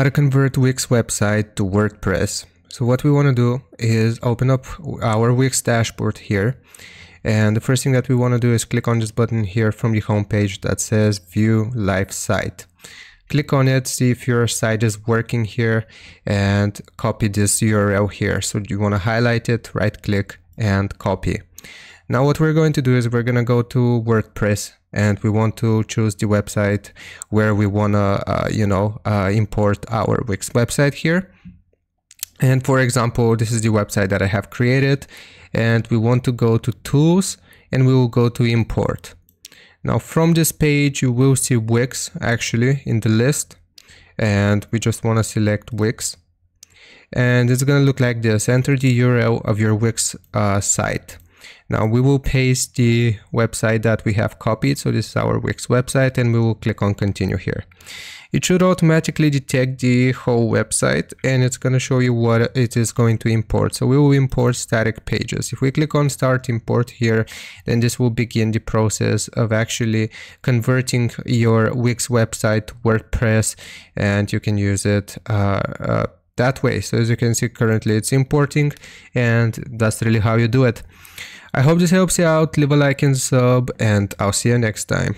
How to convert Wix website to WordPress. So what we want to do is open up our Wix dashboard here. And the first thing that we want to do is click on this button here from the home page that says View Live Site. Click on it, see if your site is working here, and copy this URL here. So you want to highlight it, right click and copy. Now what we're going to do is we're going to go to WordPress and we want to choose the website where we want to import our Wix website here. And for example, this is the website that I have created, and we want to go to Tools and we will go to Import. Now from this page you will see Wix actually in the list, and we just want to select Wix, and it's going to look like this. Enter the URL of your Wix site. Now we will paste the website that we have copied. So this is our Wix website, and we will click on continue here. It should automatically detect the whole website, and it's going to show you what it is going to import. So we will import static pages. If we click on start import here, then this will begin the process of actually converting your Wix website to WordPress, and you can use it that way. So as you can see, currently it's importing, and that's really how you do it. I hope this helps you out. Leave a like and sub, and I'll see you next time.